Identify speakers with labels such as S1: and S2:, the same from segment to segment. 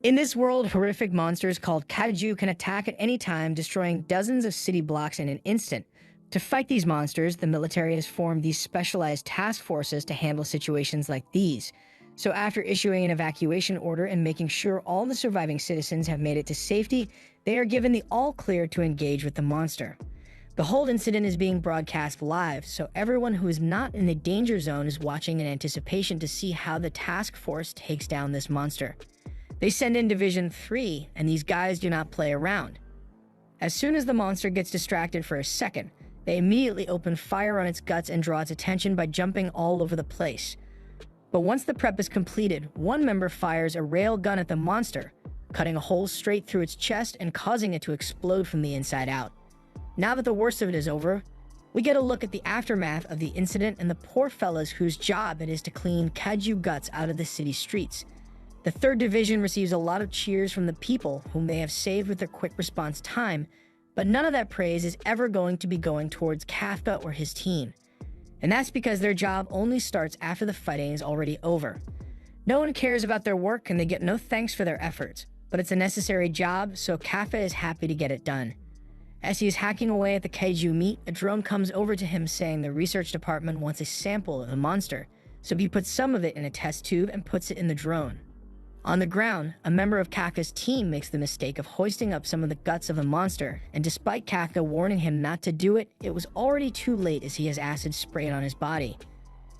S1: In this world, horrific monsters called kaiju can attack at any time, destroying dozens of city blocks in an instant. To fight these monsters, the military has formed these specialized task forces to handle situations like these. So after issuing an evacuation order and making sure all the surviving citizens have made it to safety, they are given the all clear to engage with the monster. The whole incident is being broadcast live, so everyone who is not in the danger zone is watching in anticipation to see how the task force takes down this monster. They send in Division 3, and these guys do not play around. As soon as the monster gets distracted for a second, they immediately open fire on its guts and draw its attention by jumping all over the place. But once the prep is completed, one member fires a rail gun at the monster, cutting a hole straight through its chest and causing it to explode from the inside out. Now that the worst of it is over, we get a look at the aftermath of the incident and the poor fellas whose job it is to clean kaiju guts out of the city streets. The 3rd Division receives a lot of cheers from the people whom they have saved with their quick response time, but none of that praise is ever going to be going towards Kafka or his team. And that's because their job only starts after the fighting is already over. No one cares about their work and they get no thanks for their efforts, but it's a necessary job, so Kafka is happy to get it done. As he is hacking away at the kaiju meat, a drone comes over to him saying the research department wants a sample of the monster, so he puts some of it in a test tube and puts it in the drone. On the ground, a member of Kafka's team makes the mistake of hoisting up some of the guts of the monster, and despite Kafka warning him not to do it, it was already too late as he has acid sprayed on his body.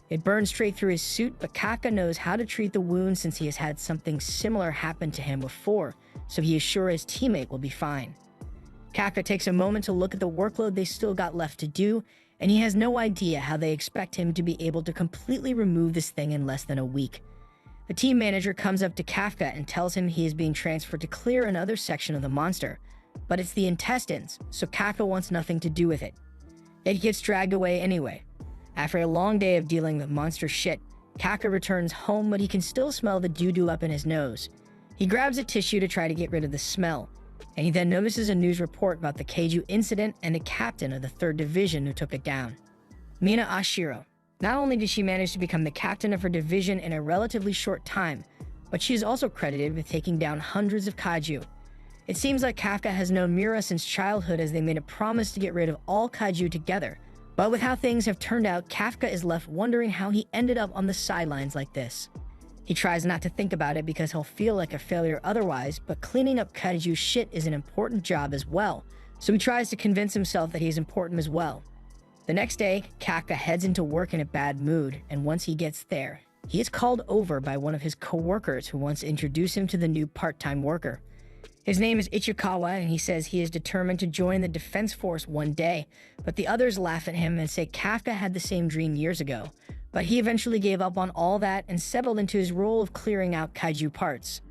S1: It burns straight through his suit, but Kafka knows how to treat the wound since he has had something similar happen to him before, so he is sure his teammate will be fine. Kafka takes a moment to look at the workload they still got left to do, and he has no idea how they expect him to be able to completely remove this thing in less than a week. The team manager comes up to Kafka and tells him he is being transferred to clear another section of the monster, but it's the intestines, so Kafka wants nothing to do with it. Yet he gets dragged away anyway. After a long day of dealing with monster shit, Kafka returns home, but he can still smell the doo-doo up in his nose. He grabs a tissue to try to get rid of the smell, and he then notices a news report about the Kaiju incident and the captain of the 3rd Division who took it down. Mina Ashiro. Not only did she manage to become the captain of her division in a relatively short time, but she is also credited with taking down hundreds of kaiju. It seems like Kafka has known Mira since childhood as they made a promise to get rid of all kaiju together, but with how things have turned out, Kafka is left wondering how he ended up on the sidelines like this. He tries not to think about it because he'll feel like a failure otherwise, but cleaning up kaiju shit is an important job as well, so he tries to convince himself that he's important as well. The next day, Kafka heads into work in a bad mood, and once he gets there, he is called over by one of his co-workers who wants to introduce him to the new part-time worker. His name is Ichikawa, and he says he is determined to join the defense force one day, but the others laugh at him and say Kafka had the same dream years ago, but he eventually gave up on all that and settled into his role of clearing out kaiju parts.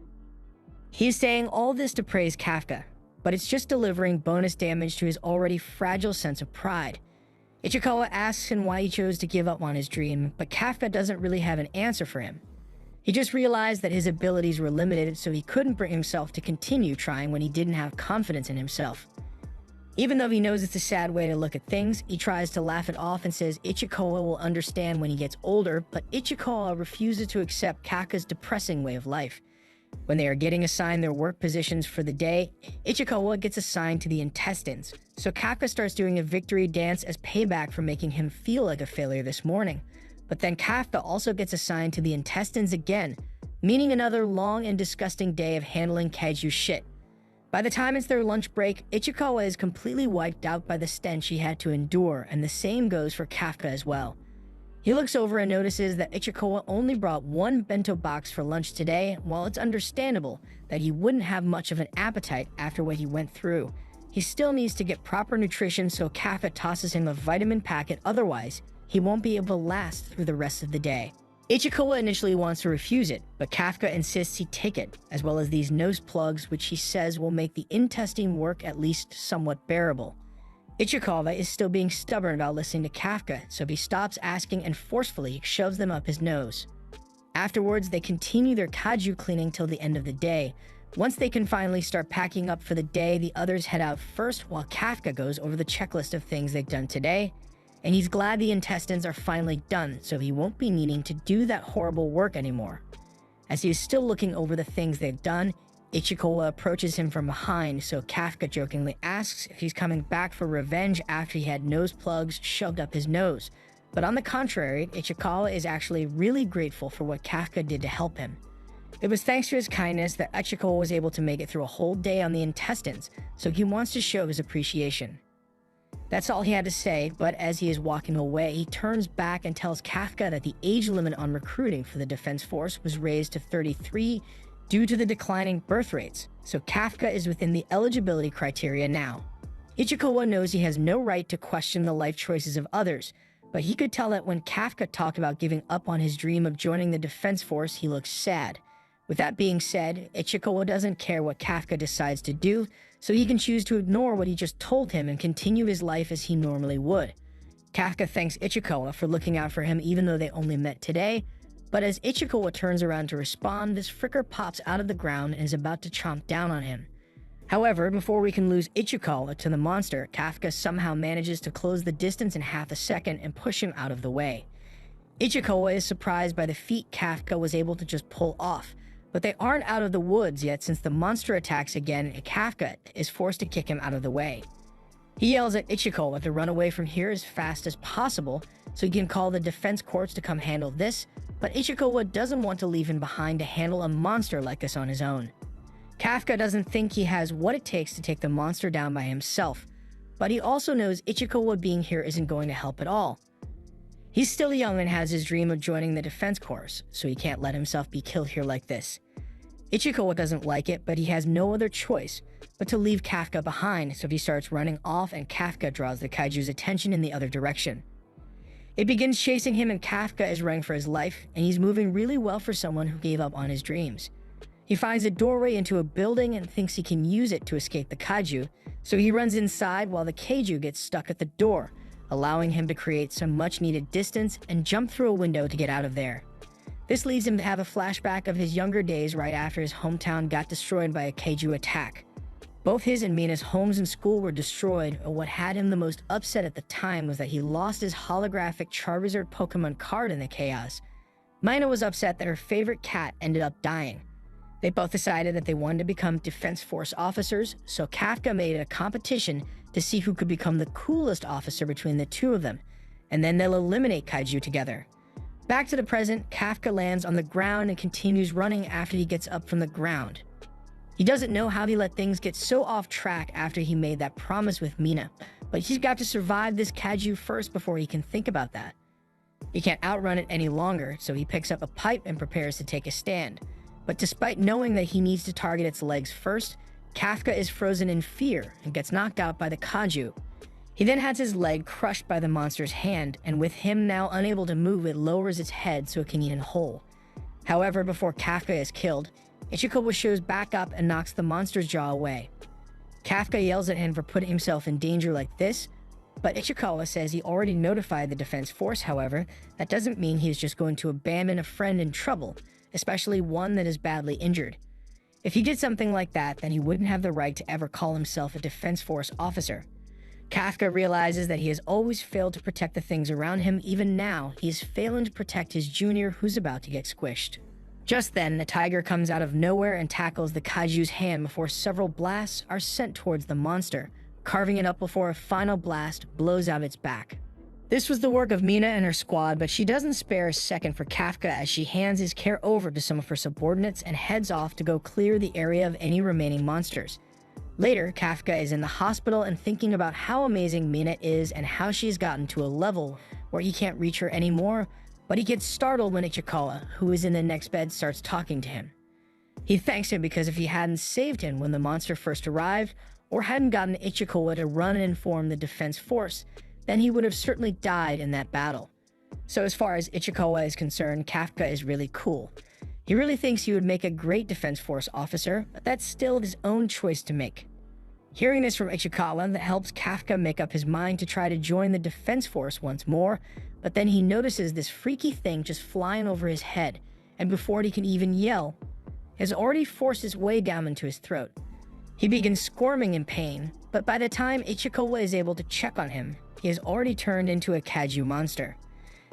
S1: He is saying all this to praise Kafka, but it's just delivering bonus damage to his already fragile sense of pride. Ichikawa asks him why he chose to give up on his dream, but Kafka doesn't really have an answer for him. He just realized that his abilities were limited, so he couldn't bring himself to continue trying when he didn't have confidence in himself. Even though he knows it's a sad way to look at things, he tries to laugh it off and says Ichikawa will understand when he gets older, but Ichikawa refuses to accept Kafka's depressing way of life. When they are getting assigned their work positions for the day, Ichikawa gets assigned to the intestines, so Kafka starts doing a victory dance as payback for making him feel like a failure this morning. But then Kafka also gets assigned to the intestines again, meaning another long and disgusting day of handling kaiju shit. By the time it's their lunch break, Ichikawa is completely wiped out by the stench he had to endure, and the same goes for Kafka as well. He looks over and notices that Ichikawa only brought one bento box for lunch today. While it's understandable that he wouldn't have much of an appetite after what he went through, he still needs to get proper nutrition, so Kafka tosses him a vitamin packet, otherwise he won't be able to last through the rest of the day. Ichikawa initially wants to refuse it, but Kafka insists he take it, as well as these nose plugs which he says will make the intestine work at least somewhat bearable. Ichikawa is still being stubborn about listening to Kafka, so he stops asking and forcefully shoves them up his nose. Afterwards, they continue their kaiju cleaning till the end of the day. Once they can finally start packing up for the day, the others head out first while Kafka goes over the checklist of things they've done today, and he's glad the intestines are finally done, so he won't be needing to do that horrible work anymore. As he is still looking over the things they've done, Ichikawa approaches him from behind, so Kafka jokingly asks if he's coming back for revenge after he had nose plugs shoved up his nose. But on the contrary, Ichikawa is actually really grateful for what Kafka did to help him. It was thanks to his kindness that Ichikawa was able to make it through a whole day on the intestines, so he wants to show his appreciation. That's all he had to say, but as he is walking away, he turns back and tells Kafka that the age limit on recruiting for the Defense Force was raised to 33 due to the declining birth rates, so Kafka is within the eligibility criteria now. Ichikawa knows he has no right to question the life choices of others, but he could tell that when Kafka talked about giving up on his dream of joining the Defense Force, he looked sad. With that being said, Ichikawa doesn't care what Kafka decides to do, so he can choose to ignore what he just told him and continue his life as he normally would. Kafka thanks Ichikawa for looking out for him even though they only met today, but as Ichikawa turns around to respond, this fricker pops out of the ground and is about to chomp down on him. However, before we can lose Ichikawa to the monster, Kafka somehow manages to close the distance in half a second and push him out of the way. Ichikawa is surprised by the feat Kafka was able to just pull off, but they aren't out of the woods yet since the monster attacks again and Kafka is forced to kick him out of the way. He yells at Ichikawa to run away from here as fast as possible so he can call the defense courts to come handle this, but Ichikawa doesn't want to leave him behind to handle a monster like this on his own. Kafka doesn't think he has what it takes to take the monster down by himself, but he also knows Ichikawa being here isn't going to help at all. He's still young and has his dream of joining the defense corps, so he can't let himself be killed here like this. Ichikawa doesn't like it, but he has no other choice but to leave Kafka behind, so he starts running off and Kafka draws the kaiju's attention in the other direction. It begins chasing him and Kafka is running for his life, and he's moving really well for someone who gave up on his dreams. He finds a doorway into a building and thinks he can use it to escape the kaiju, so he runs inside while the kaiju gets stuck at the door, allowing him to create some much-needed distance and jump through a window to get out of there. This leads him to have a flashback of his younger days right after his hometown got destroyed by a kaiju attack. Both his and Mina's homes and school were destroyed, and what had him the most upset at the time was that he lost his holographic Charizard Pokemon card in the chaos. Mina was upset that her favorite cat ended up dying. They both decided that they wanted to become Defense Force officers, so Kafka made it a competition to see who could become the coolest officer between the two of them, and then they'll eliminate kaiju together. Back to the present, Kafka lands on the ground and continues running after he gets up from the ground. He doesn't know how he let things get so off track after he made that promise with Mina, but he's got to survive this kaiju first before he can think about that. He can't outrun it any longer, so he picks up a pipe and prepares to take a stand. But despite knowing that he needs to target its legs first, Kafka is frozen in fear and gets knocked out by the kaiju. He then has his leg crushed by the monster's hand, and with him now unable to move, it lowers its head so it can eat him whole. However, before Kafka is killed, Ichikawa shows back up and knocks the monster's jaw away. Kafka yells at him for putting himself in danger like this, but Ichikawa says he already notified the Defense Force. However, that doesn't mean he is just going to abandon a friend in trouble, especially one that is badly injured. If he did something like that, then he wouldn't have the right to ever call himself a Defense Force officer. Kafka realizes that he has always failed to protect the things around him. Even now, he is failing to protect his junior who's about to get squished. Just then, the tiger comes out of nowhere and tackles the kaiju's hand before several blasts are sent towards the monster, carving it up before a final blast blows out its back. This was the work of Mina and her squad, but she doesn't spare a second for Kafka as she hands his care over to some of her subordinates and heads off to go clear the area of any remaining monsters. Later, Kafka is in the hospital and thinking about how amazing Mina is and how she's gotten to a level where he can't reach her anymore, but he gets startled when Ichikawa, who is in the next bed, starts talking to him. He thanks him because if he hadn't saved him when the monster first arrived, or hadn't gotten Ichikawa to run and inform the Defense Force, then he would have certainly died in that battle. So as far as Ichikawa is concerned, Kafka is really cool. He really thinks he would make a great Defense Force officer, but that's still his own choice to make. Hearing this from Ichikawa, that helps Kafka make up his mind to try to join the Defense Force once more, but then he notices this freaky thing just flying over his head, and before he can even yell, has already forced its way down into his throat. He begins squirming in pain, but by the time Ichikawa is able to check on him, he has already turned into a kaiju monster.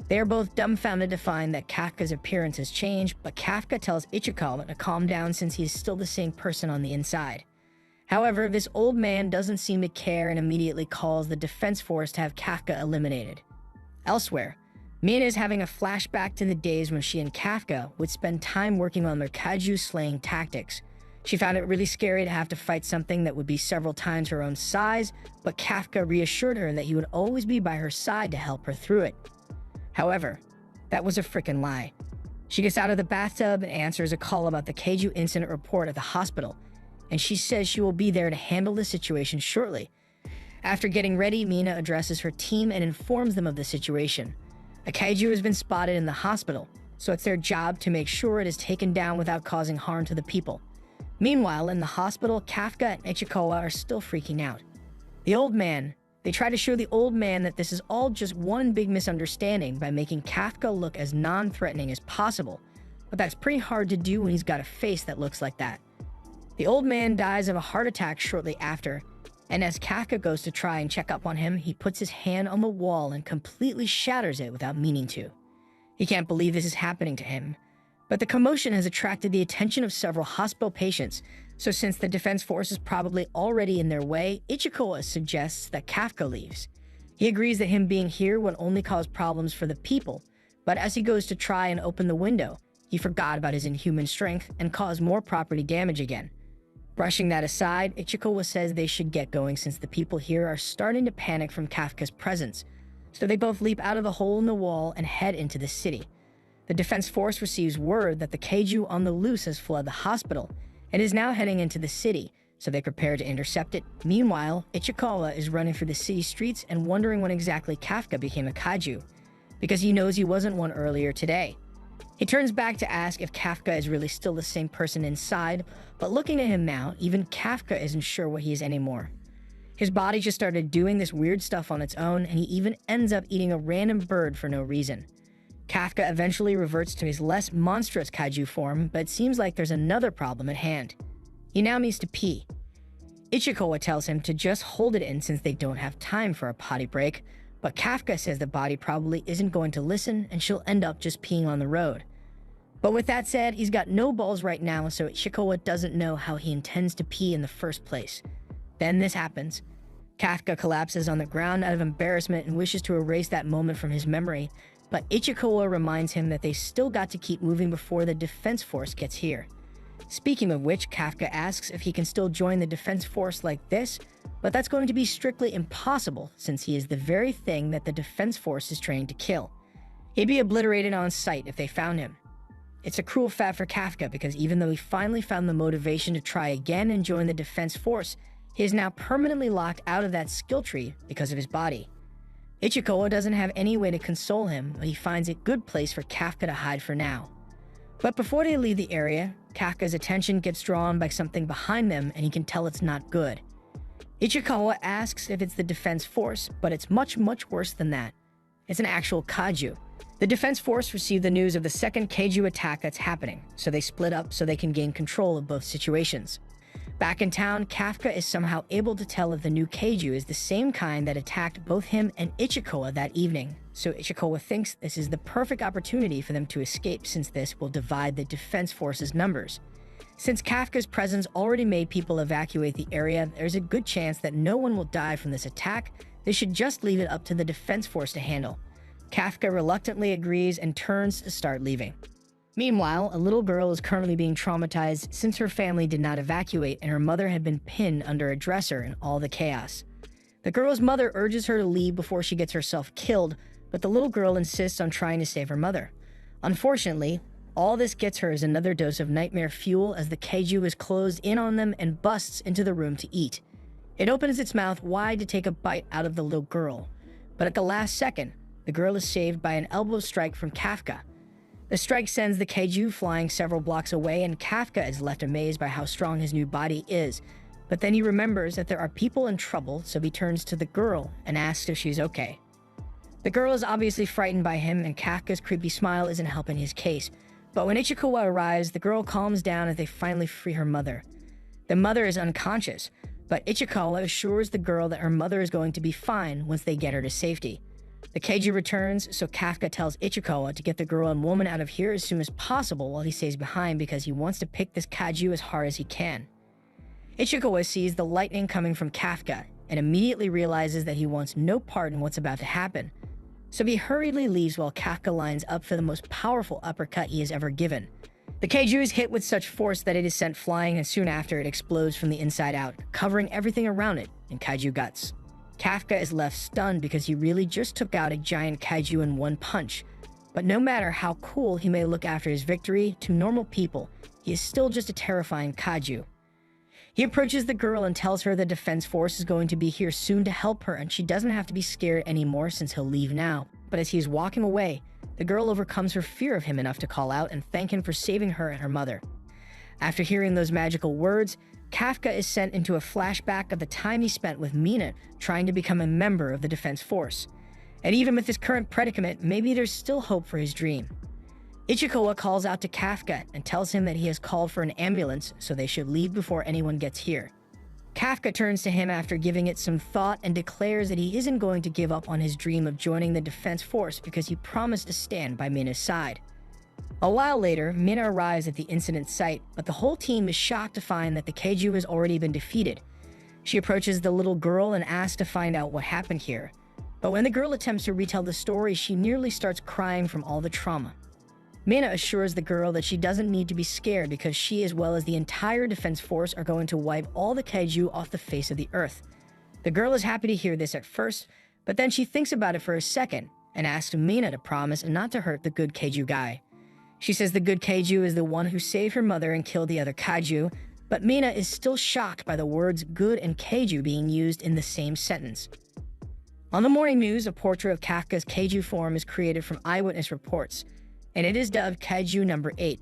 S1: They are both dumbfounded to find that Kafka's appearance has changed, but Kafka tells Ichikawa to calm down since he is still the same person on the inside. However, this old man doesn't seem to care and immediately calls the defense force to have Kafka eliminated. Elsewhere, Mina is having a flashback to the days when she and Kafka would spend time working on their kaiju slaying tactics. She found it really scary to have to fight something that would be several times her own size, but Kafka reassured her that he would always be by her side to help her through it. However, that was a freaking lie. She gets out of the bathtub and answers a call about the kaiju incident report at the hospital, and she says she will be there to handle the situation shortly. After getting ready, Mina addresses her team and informs them of the situation. A kaiju has been spotted in the hospital, so it's their job to make sure it is taken down without causing harm to the people. Meanwhile, in the hospital, Kafka and Ichikawa are still freaking out. They try to show the old man that this is all just one big misunderstanding by making Kafka look as non-threatening as possible, but that's pretty hard to do when he's got a face that looks like that. The old man dies of a heart attack shortly after, and as Kafka goes to try and check up on him, he puts his hand on the wall and completely shatters it without meaning to. He can't believe this is happening to him, but the commotion has attracted the attention of several hospital patients, so since the defense force is probably already in their way, Ichikawa suggests that Kafka leaves. He agrees that him being here would only cause problems for the people, but as he goes to try and open the window, he forgot about his inhuman strength and caused more property damage again. Brushing that aside, Ichikawa says they should get going since the people here are starting to panic from Kafka's presence, so they both leap out of the hole in the wall and head into the city. The defense force receives word that the kaiju on the loose has fled the hospital and is now heading into the city, so they prepare to intercept it. Meanwhile, Ichikawa is running through the city streets and wondering when exactly Kafka became a kaiju, because he knows he wasn't one earlier today. He turns back to ask if Kafka is really still the same person inside, but looking at him now, even Kafka isn't sure what he is anymore. His body just started doing this weird stuff on its own, and he even ends up eating a random bird for no reason. Kafka eventually reverts to his less monstrous kaiju form, but it seems like there's another problem at hand. He now needs to pee. Ichikawa tells him to just hold it in since they don't have time for a potty break, but Kafka says the body probably isn't going to listen and she'll end up just peeing on the road. But with that said, he's got no balls right now, so Ichikawa doesn't know how he intends to pee in the first place. Then this happens. Kafka collapses on the ground out of embarrassment and wishes to erase that moment from his memory, but Ichikawa reminds him that they still got to keep moving before the defense force gets here. Speaking of which, Kafka asks if he can still join the defense force like this, but that's going to be strictly impossible since he is the very thing that the defense force is trained to kill. He'd be obliterated on sight if they found him. It's a cruel fact for Kafka because even though he finally found the motivation to try again and join the defense force, he is now permanently locked out of that skill tree because of his body. Ichikawa doesn't have any way to console him, but he finds a good place for Kafka to hide for now. But before they leave the area, Kafka's attention gets drawn by something behind them and he can tell it's not good. Ichikawa asks if it's the defense force, but it's much, much worse than that. It's an actual kaiju. The defense force received the news of the second kaiju attack that's happening, so they split up so they can gain control of both situations. Back in town, Kafka is somehow able to tell if the new kaiju is the same kind that attacked both him and Ichikawa that evening, so Ichikawa thinks this is the perfect opportunity for them to escape since this will divide the defense force's numbers. Since Kafka's presence already made people evacuate the area, there's a good chance that no one will die from this attack. They should just leave it up to the defense force to handle. Kafka reluctantly agrees and turns to start leaving. Meanwhile, a little girl is currently being traumatized since her family did not evacuate and her mother had been pinned under a dresser in all the chaos. The girl's mother urges her to leave before she gets herself killed, but the little girl insists on trying to save her mother. Unfortunately, all this gets her is another dose of nightmare fuel as the kaiju is closed in on them and busts into the room to eat. It opens its mouth wide to take a bite out of the little girl, but at the last second, the girl is saved by an elbow strike from Kafka. The strike sends the kaiju flying several blocks away, and Kafka is left amazed by how strong his new body is. But then he remembers that there are people in trouble, so he turns to the girl and asks if she's okay. The girl is obviously frightened by him, and Kafka's creepy smile isn't helping his case. But when Ichikawa arrives, the girl calms down as they finally free her mother. The mother is unconscious, but Ichikawa assures the girl that her mother is going to be fine once they get her to safety. The Keiju returns, so Kafka tells Ichikawa to get the girl and woman out of here as soon as possible while he stays behind because he wants to pick this kaiju as hard as he can. Ichikawa sees the lightning coming from Kafka and immediately realizes that he wants no part in what's about to happen. So he hurriedly leaves while Kafka lines up for the most powerful uppercut he has ever given. The kaiju is hit with such force that it is sent flying, and soon after it explodes from the inside out, covering everything around it in kaiju guts. Kafka is left stunned because he really just took out a giant kaiju in one punch. But no matter how cool he may look after his victory, to normal people, he is still just a terrifying kaiju. He approaches the girl and tells her the defense force is going to be here soon to help her and she doesn't have to be scared anymore since he'll leave now. But as he is walking away, the girl overcomes her fear of him enough to call out and thank him for saving her and her mother. After hearing those magical words, Kafka is sent into a flashback of the time he spent with Mina trying to become a member of the defense force. And even with his current predicament, maybe there's still hope for his dream. Ichikawa calls out to Kafka and tells him that he has called for an ambulance, so they should leave before anyone gets here. Kafka turns to him after giving it some thought and declares that he isn't going to give up on his dream of joining the defense force because he promised to stand by Mina's side. A while later, Mina arrives at the incident site, but the whole team is shocked to find that the kaiju has already been defeated. She approaches the little girl and asks to find out what happened here. But when the girl attempts to retell the story, she nearly starts crying from all the trauma. Mina assures the girl that she doesn't need to be scared because she, as well as the entire defense force, are going to wipe all the kaiju off the face of the earth. The girl is happy to hear this at first, but then she thinks about it for a second and asks Mina to promise not to hurt the good kaiju guy. She says the good kaiju is the one who saved her mother and killed the other kaiju, but Mina is still shocked by the words good and kaiju being used in the same sentence. On the morning news, a portrait of Kafka's kaiju form is created from eyewitness reports, and it is dubbed Kaiju number 8.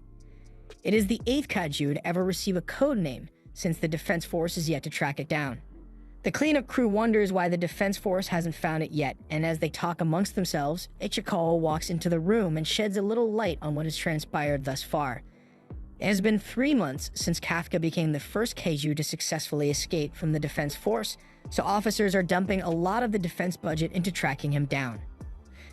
S1: It is the 8th kaiju to ever receive a code name, since the defense force is yet to track it down. The cleanup crew wonders why the defense force hasn't found it yet, and as they talk amongst themselves, Ichikawa walks into the room and sheds a little light on what has transpired thus far. It has been 3 months since Kafka became the first kaiju to successfully escape from the defense force, so officers are dumping a lot of the defense budget into tracking him down.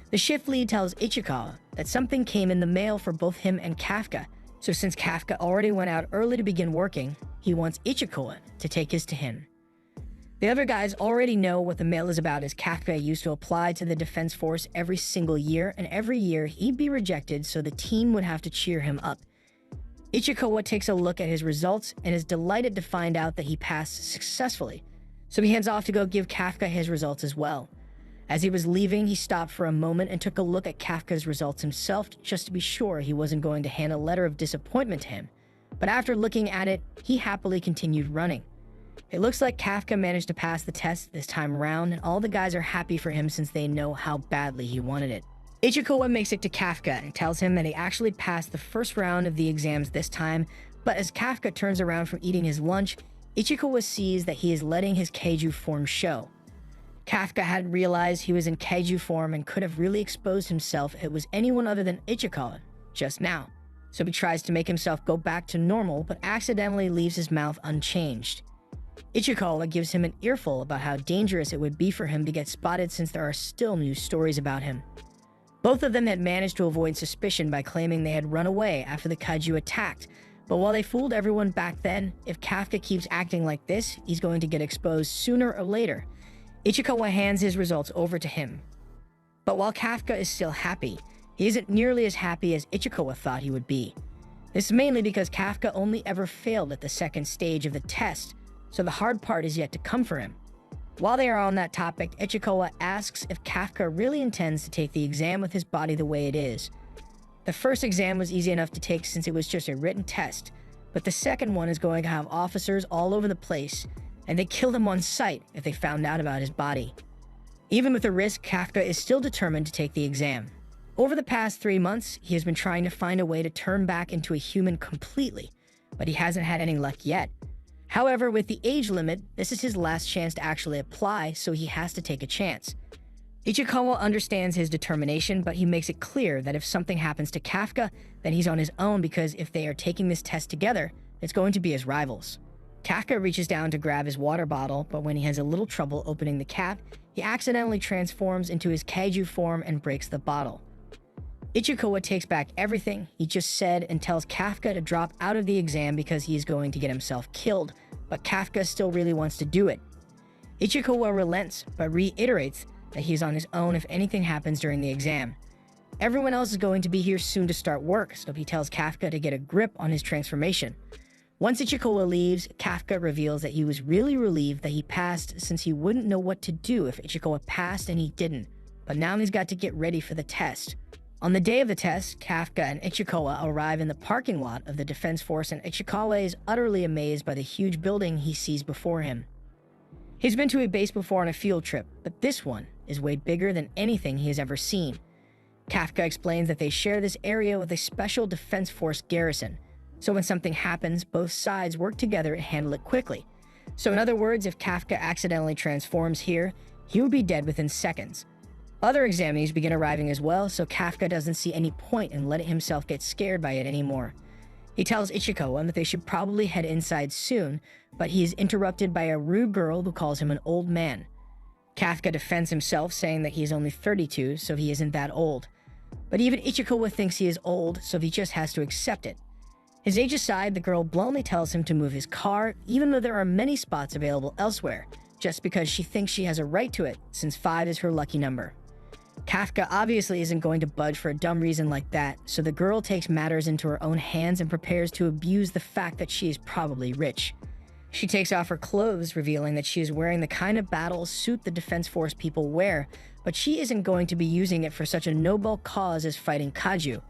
S1: The shift lead tells Ichikawa that something came in the mail for both him and Kafka, so since Kafka already went out early to begin working, he wants Ichikawa to take his to him. The other guys already know what the mail is about, as Kafka used to apply to the defense force every single year, and every year he'd be rejected, so the team would have to cheer him up. Ichikawa takes a look at his results and is delighted to find out that he passed successfully, so he heads off to go give Kafka his results as well. As he was leaving, he stopped for a moment and took a look at Kafka's results himself just to be sure he wasn't going to hand a letter of disappointment to him. But after looking at it, he happily continued running. It looks like Kafka managed to pass the test this time around, and all the guys are happy for him since they know how badly he wanted it. Ichikawa makes it to Kafka and tells him that he actually passed the first round of the exams this time, but as Kafka turns around from eating his lunch, Ichikawa sees that he is letting his kaiju form show. Kafka hadn't realized he was in kaiju form and could have really exposed himself if it was anyone other than Ichikawa just now. So he tries to make himself go back to normal, but accidentally leaves his mouth unchanged. Ichikawa gives him an earful about how dangerous it would be for him to get spotted since there are still new stories about him. Both of them had managed to avoid suspicion by claiming they had run away after the kaiju attacked, but while they fooled everyone back then, if Kafka keeps acting like this, he's going to get exposed sooner or later. Ichikawa hands his results over to him. But while Kafka is still happy, he isn't nearly as happy as Ichikawa thought he would be. This is mainly because Kafka only ever failed at the second stage of the test, so the hard part is yet to come for him. While they are on that topic, Ichikawa asks if Kafka really intends to take the exam with his body the way it is. The first exam was easy enough to take since it was just a written test, but the second one is going to have officers all over the place, and they killed him on sight if they found out about his body. Even with the risk, Kafka is still determined to take the exam. Over the past 3 months, he has been trying to find a way to turn back into a human completely, but he hasn't had any luck yet. However, with the age limit, this is his last chance to actually apply, so he has to take a chance. Ichikawa understands his determination, but he makes it clear that if something happens to Kafka, then he's on his own because if they are taking this test together, it's going to be as rivals. Kafka reaches down to grab his water bottle, but when he has a little trouble opening the cap, he accidentally transforms into his kaiju form and breaks the bottle. Ichikawa takes back everything he just said and tells Kafka to drop out of the exam because he is going to get himself killed, but Kafka still really wants to do it. Ichikawa relents, but reiterates that he is on his own if anything happens during the exam. Everyone else is going to be here soon to start work, so he tells Kafka to get a grip on his transformation. Once Ichikawa leaves, Kafka reveals that he was really relieved that he passed since he wouldn't know what to do if Ichikawa passed and he didn't, but now he's got to get ready for the test. On the day of the test, Kafka and Ichikawa arrive in the parking lot of the Defense Force and Ichikawa is utterly amazed by the huge building he sees before him. He's been to a base before on a field trip, but this one is way bigger than anything he has ever seen. Kafka explains that they share this area with a special Defense Force garrison, so when something happens, both sides work together and handle it quickly. So in other words, if Kafka accidentally transforms here, he would be dead within seconds. Other examinees begin arriving as well, so Kafka doesn't see any point in letting himself get scared by it anymore. He tells Ichikawa that they should probably head inside soon, but he is interrupted by a rude girl who calls him an old man. Kafka defends himself, saying that he is only 32, so he isn't that old. But even Ichikawa thinks he is old, so he just has to accept it. His age aside, the girl bluntly tells him to move his car, even though there are many spots available elsewhere, just because she thinks she has a right to it, since 5 is her lucky number. Kafka obviously isn't going to budge for a dumb reason like that, so the girl takes matters into her own hands and prepares to abuse the fact that she is probably rich. She takes off her clothes, revealing that she is wearing the kind of battle suit the Defense Force people wear, but she isn't going to be using it for such a noble cause as fighting kaiju.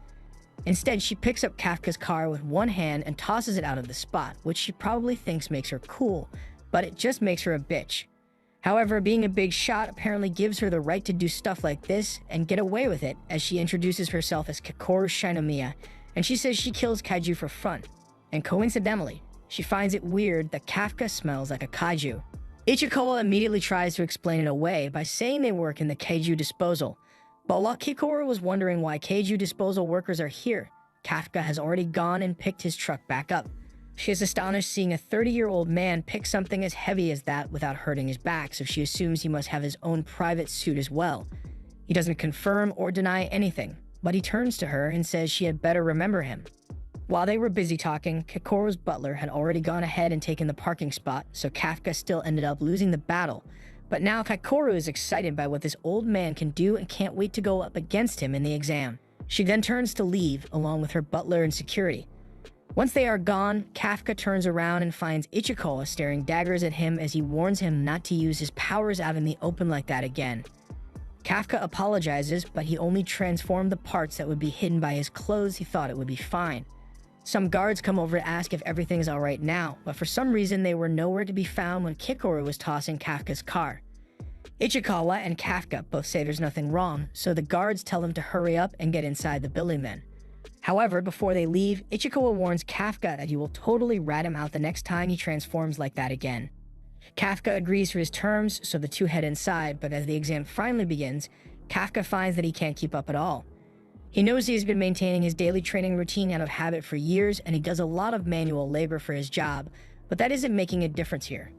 S1: Instead, she picks up Kafka's car with one hand and tosses it out of the spot, which she probably thinks makes her cool, but it just makes her a bitch. However, being a big shot apparently gives her the right to do stuff like this and get away with it, as she introduces herself as Kakoru Shinomiya, and she says she kills kaiju for fun. And coincidentally, she finds it weird that Kafka smells like a kaiju. Ichikawa immediately tries to explain it away by saying they work in the kaiju disposal. But while Kikoru was wondering why kaiju disposal workers are here, Kafka has already gone and picked his truck back up. She is astonished seeing a 30-year-old man pick something as heavy as that without hurting his back, so she assumes he must have his own private suit as well. He doesn't confirm or deny anything, but he turns to her and says she had better remember him. While they were busy talking, Kikoru's butler had already gone ahead and taken the parking spot, so Kafka still ended up losing the battle. But now Kikoru is excited by what this old man can do and can't wait to go up against him in the exam. She then turns to leave, along with her butler and security. Once they are gone, Kafka turns around and finds Ichikawa staring daggers at him as he warns him not to use his powers out in the open like that again. Kafka apologizes, but he only transformed the parts that would be hidden by his clothes. He thought it would be fine. Some guards come over to ask if everything is alright now, but for some reason they were nowhere to be found when Kikoru was tossing Kafka's car. Ichikawa and Kafka both say there's nothing wrong, so the guards tell them to hurry up and get inside the building then. However, before they leave, Ichikawa warns Kafka that he will totally rat him out the next time he transforms like that again. Kafka agrees to his terms, so the two head inside, but as the exam finally begins, Kafka finds that he can't keep up at all. He knows he has been maintaining his daily training routine out of habit for years, and he does a lot of manual labor for his job, but that isn't making a difference here.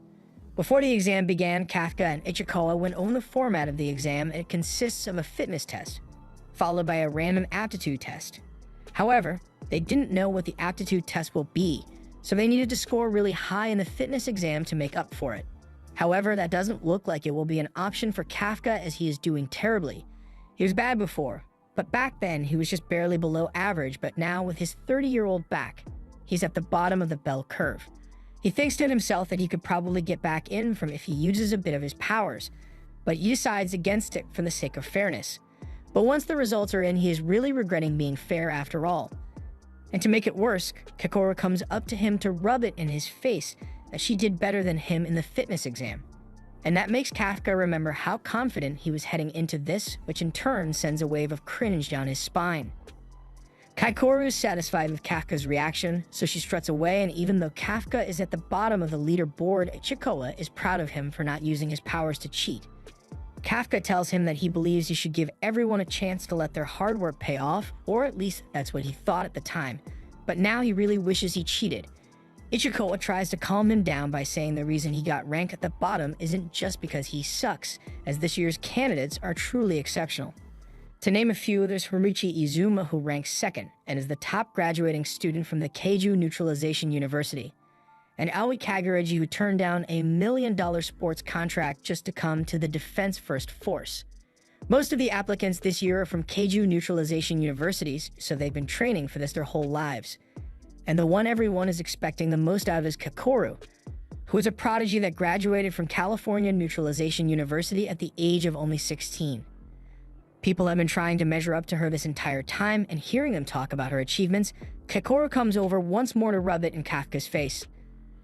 S1: Before the exam began, Kafka and Ichikawa went over the format of the exam, and it consists of a fitness test, followed by a random aptitude test. However, they didn't know what the aptitude test will be, so they needed to score really high in the fitness exam to make up for it. However, that doesn't look like it will be an option for Kafka as he is doing terribly. He was bad before, but back then he was just barely below average, but now with his 30-year-old back, he's at the bottom of the bell curve. He thinks to himself that he could probably get back in from if he uses a bit of his powers, but he decides against it for the sake of fairness. But once the results are in, he is really regretting being fair after all. And to make it worse, Kikoru comes up to him to rub it in his face that she did better than him in the fitness exam. And that makes Kafka remember how confident he was heading into this, which in turn sends a wave of cringe down his spine. Kikoru is satisfied with Kafka's reaction, so she struts away, and even though Kafka is at the bottom of the leaderboard, Ichikawa is proud of him for not using his powers to cheat. Kafka tells him that he believes he should give everyone a chance to let their hard work pay off, or at least that's what he thought at the time, but now he really wishes he cheated. Ichikawa tries to calm him down by saying the reason he got ranked at the bottom isn't just because he sucks, as this year's candidates are truly exceptional. To name a few, there's Horiichi Izuma, who ranks second and is the top graduating student from the Keiju Neutralization University, and Aoi Kaguraji, who turned down a $1 million sports contract just to come to the Defense First Force. Most of the applicants this year are from Keiju Neutralization Universities, so they've been training for this their whole lives. And the one everyone is expecting the most out of is Kakoru, who is a prodigy that graduated from California Neutralization University at the age of only 16. People have been trying to measure up to her this entire time, and hearing them talk about her achievements, Kakoru comes over once more to rub it in Kafka's face.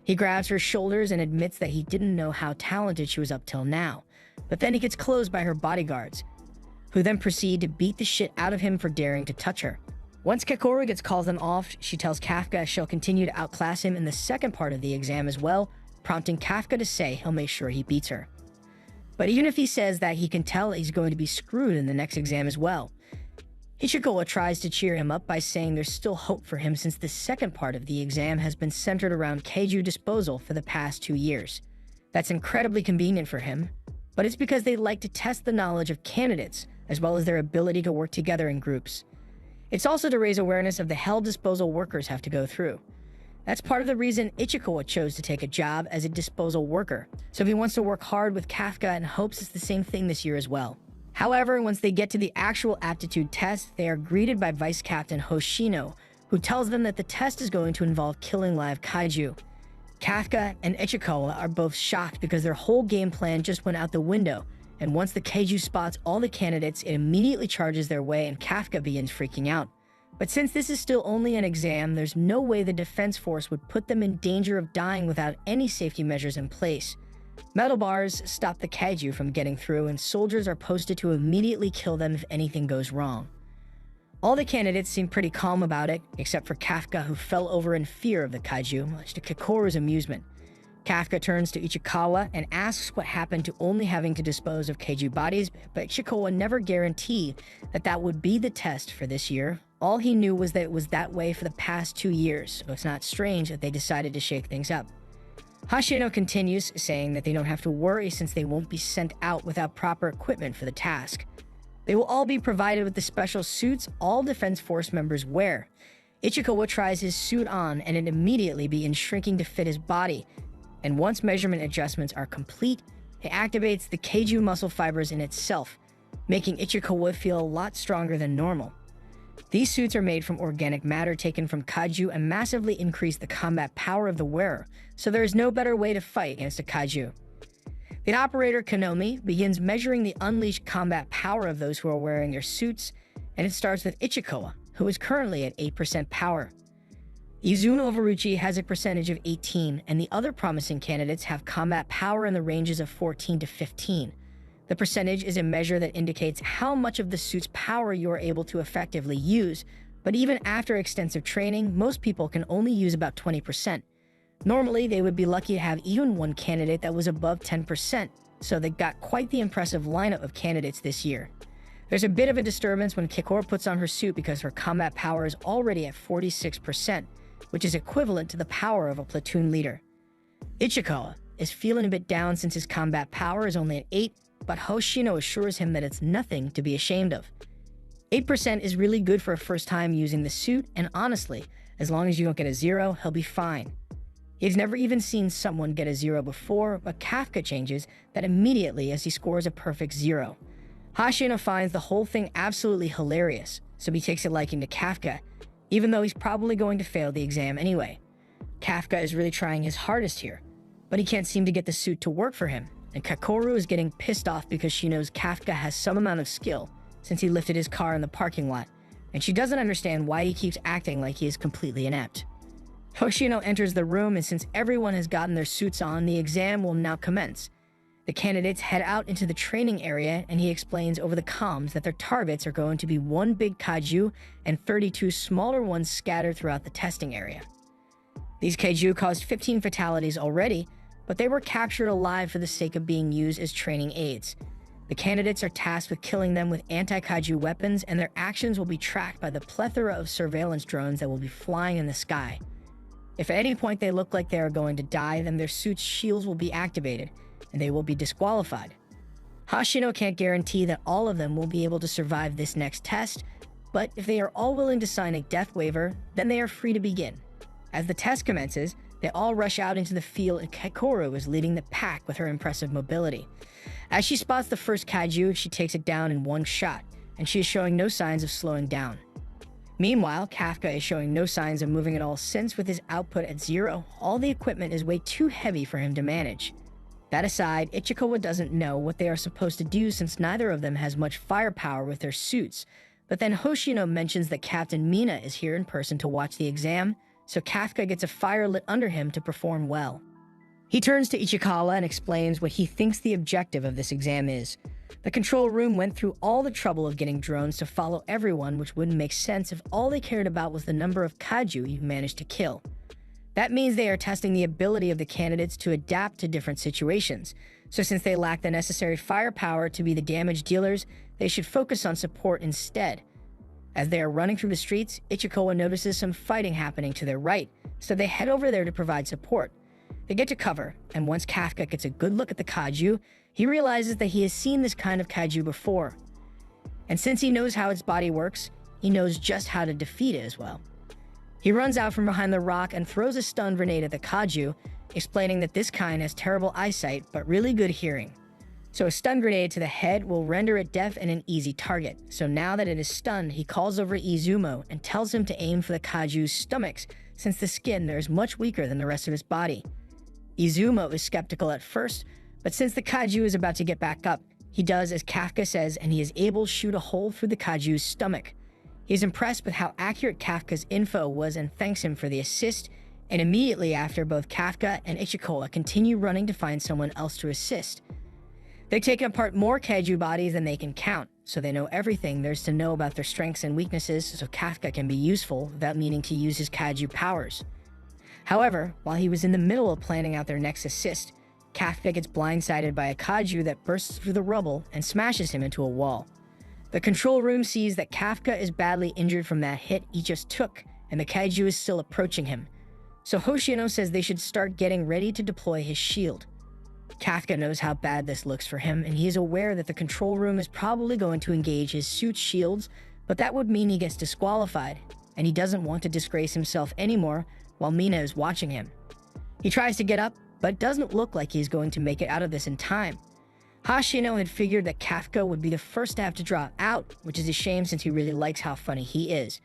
S1: He grabs her shoulders and admits that he didn't know how talented she was up till now, but then he gets closed by her bodyguards, who then proceed to beat the shit out of him for daring to touch her. Once Kakoru gets called them off, she tells Kafka she'll continue to outclass him in the second part of the exam as well, prompting Kafka to say he'll make sure he beats her. But even if he says that, he can tell he's going to be screwed in the next exam as well. Ichikawa tries to cheer him up by saying there's still hope for him since the second part of the exam has been centered around Keiju disposal for the past 2 years. That's incredibly convenient for him, but it's because they like to test the knowledge of candidates as well as their ability to work together in groups. It's also to raise awareness of the hell disposal workers have to go through. That's part of the reason Ichikawa chose to take a job as a disposal worker, so he wants to work hard with Kafka and hopes it's the same thing this year as well. However, once they get to the actual aptitude test, they are greeted by Vice Captain Hoshino, who tells them that the test is going to involve killing live kaiju. Kafka and Ichikawa are both shocked because their whole game plan just went out the window, and once the kaiju spots all the candidates, it immediately charges their way and Kafka begins freaking out. But since this is still only an exam, there's no way the Defense Force would put them in danger of dying without any safety measures in place. Metal bars stop the kaiju from getting through, and soldiers are posted to immediately kill them if anything goes wrong. All the candidates seem pretty calm about it, except for Kafka, who fell over in fear of the kaiju, much to Kakoru's amusement. Kafka turns to Ichikawa and asks what happened to only having to dispose of kaiju bodies, but Ichikawa never guaranteed that that would be the test for this year. All he knew was that it was that way for the past 2 years, so it's not strange that they decided to shake things up. Hoshino continues, saying that they don't have to worry since they won't be sent out without proper equipment for the task. They will all be provided with the special suits all Defense Force members wear. Ichikawa tries his suit on and it immediately begins shrinking to fit his body, and once measurement adjustments are complete, it activates the kaiju muscle fibers in itself, making Ichikawa feel a lot stronger than normal. These suits are made from organic matter taken from kaiju and massively increase the combat power of the wearer, so there is no better way to fight against a kaiju. The operator Konomi begins measuring the unleashed combat power of those who are wearing their suits, and it starts with Ichikawa, who is currently at 8% power. Izuno Horiichi has a percentage of 18, and the other promising candidates have combat power in the ranges of 14 to 15. The percentage is a measure that indicates how much of the suit's power you are able to effectively use, but even after extensive training, most people can only use about 20%. Normally, they would be lucky to have even one candidate that was above 10%, so they got quite the impressive lineup of candidates this year. There's a bit of a disturbance when Kakoru puts on her suit because her combat power is already at 46%, which is equivalent to the power of a platoon leader. Ichikawa is feeling a bit down since his combat power is only at 8, but Hoshino assures him that it's nothing to be ashamed of. 8% is really good for a first time using the suit, and honestly, as long as you don't get a 0, he'll be fine. He's never even seen someone get a 0 before, but Kafka changes that immediately as he scores a perfect 0. Hoshino finds the whole thing absolutely hilarious, so he takes a liking to Kafka, even though he's probably going to fail the exam anyway. Kafka is really trying his hardest here, but he can't seem to get the suit to work for him, and Kakoru is getting pissed off because she knows Kafka has some amount of skill since he lifted his car in the parking lot, and she doesn't understand why he keeps acting like he is completely inept. Hoshino enters the room, and since everyone has gotten their suits on, the exam will now commence. The candidates head out into the training area, and he explains over the comms that their targets are going to be one big kaiju and 32 smaller ones scattered throughout the testing area. These kaiju caused 15 fatalities already, but they were captured alive for the sake of being used as training aids. The candidates are tasked with killing them with anti-kaiju weapons, and their actions will be tracked by the plethora of surveillance drones that will be flying in the sky. If at any point they look like they are going to die, then their suit's shields will be activated, and they will be disqualified. Hoshino can't guarantee that all of them will be able to survive this next test, but if they are all willing to sign a death waiver, then they are free to begin. As the test commences, they all rush out into the field and Keikoru is leading the pack with her impressive mobility. As she spots the first kaiju, she takes it down in one shot, and she is showing no signs of slowing down. Meanwhile, Kafka is showing no signs of moving at all since with his output at 0, all the equipment is way too heavy for him to manage. That aside, Ichikawa doesn't know what they are supposed to do since neither of them has much firepower with their suits, but then Hoshino mentions that Captain Mina is here in person to watch the exam, so Kafka gets a fire lit under him to perform well. He turns to Ichikawa and explains what he thinks the objective of this exam is. The control room went through all the trouble of getting drones to follow everyone, which wouldn't make sense if all they cared about was the number of kaiju you managed to kill. That means they are testing the ability of the candidates to adapt to different situations. So since they lack the necessary firepower to be the damage dealers, they should focus on support instead. As they are running through the streets, Ichikawa notices some fighting happening to their right, so they head over there to provide support. They get to cover, and once Kafka gets a good look at the kaiju, he realizes that he has seen this kind of kaiju before. And since he knows how its body works, he knows just how to defeat it as well. He runs out from behind the rock and throws a stun grenade at the kaiju, explaining that this kind has terrible eyesight but really good hearing. So a stun grenade to the head will render it deaf and an easy target. So now that it is stunned, he calls over Izumo and tells him to aim for the kaiju's stomachs, since the skin there is much weaker than the rest of his body. Izumo is skeptical at first, but since the kaiju is about to get back up, he does as Kafka says and he is able to shoot a hole through the kaiju's stomach. He is impressed with how accurate Kafka's info was and thanks him for the assist, and immediately after, both Kafka and Ichikawa continue running to find someone else to assist. They've taken apart more kaiju bodies than they can count, so they know everything there's to know about their strengths and weaknesses so Kafka can be useful without needing to use his kaiju powers. However, while he was in the middle of planning out their next assist, Kafka gets blindsided by a kaiju that bursts through the rubble and smashes him into a wall. The control room sees that Kafka is badly injured from that hit he just took, and the kaiju is still approaching him. So Hoshino says they should start getting ready to deploy his shield. Kafka knows how bad this looks for him, and he is aware that the control room is probably going to engage his suit's shields, but that would mean he gets disqualified, and he doesn't want to disgrace himself anymore while Mina is watching him. He tries to get up, but doesn't look like he's going to make it out of this in time. Hoshino had figured that Kafka would be the first to have to drop out, which is a shame since he really likes how funny he is.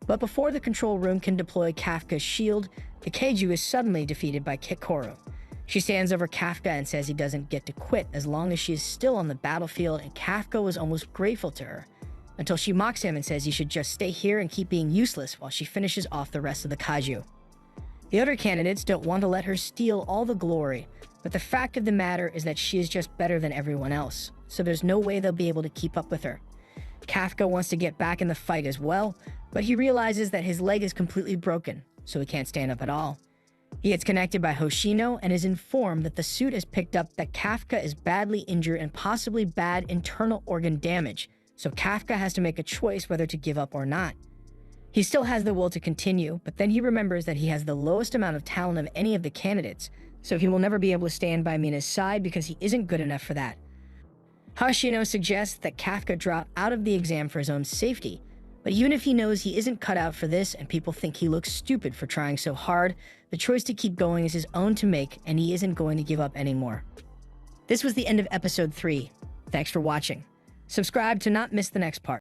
S1: But before the control room can deploy Kafka's shield, the kaiju is suddenly defeated by Keikoru. She stands over Kafka and says he doesn't get to quit as long as she is still on the battlefield, and Kafka was almost grateful to her, until she mocks him and says he should just stay here and keep being useless while she finishes off the rest of the kaiju. The other candidates don't want to let her steal all the glory, but the fact of the matter is that she is just better than everyone else, so there's no way they'll be able to keep up with her. Kafka wants to get back in the fight as well, but he realizes that his leg is completely broken, so he can't stand up at all. He gets connected by Hoshino and is informed that the suit has picked up that Kafka is badly injured and possibly bad internal organ damage, so Kafka has to make a choice whether to give up or not. He still has the will to continue, but then he remembers that he has the lowest amount of talent of any of the candidates, so he will never be able to stand by Mina's side because he isn't good enough for that. Hoshino suggests that Kafka drop out of the exam for his own safety, but even if he knows he isn't cut out for this and people think he looks stupid for trying so hard, the choice to keep going is his own to make, and he isn't going to give up anymore. This was the end of episode 3. Thanks for watching. Subscribe to not miss the next part.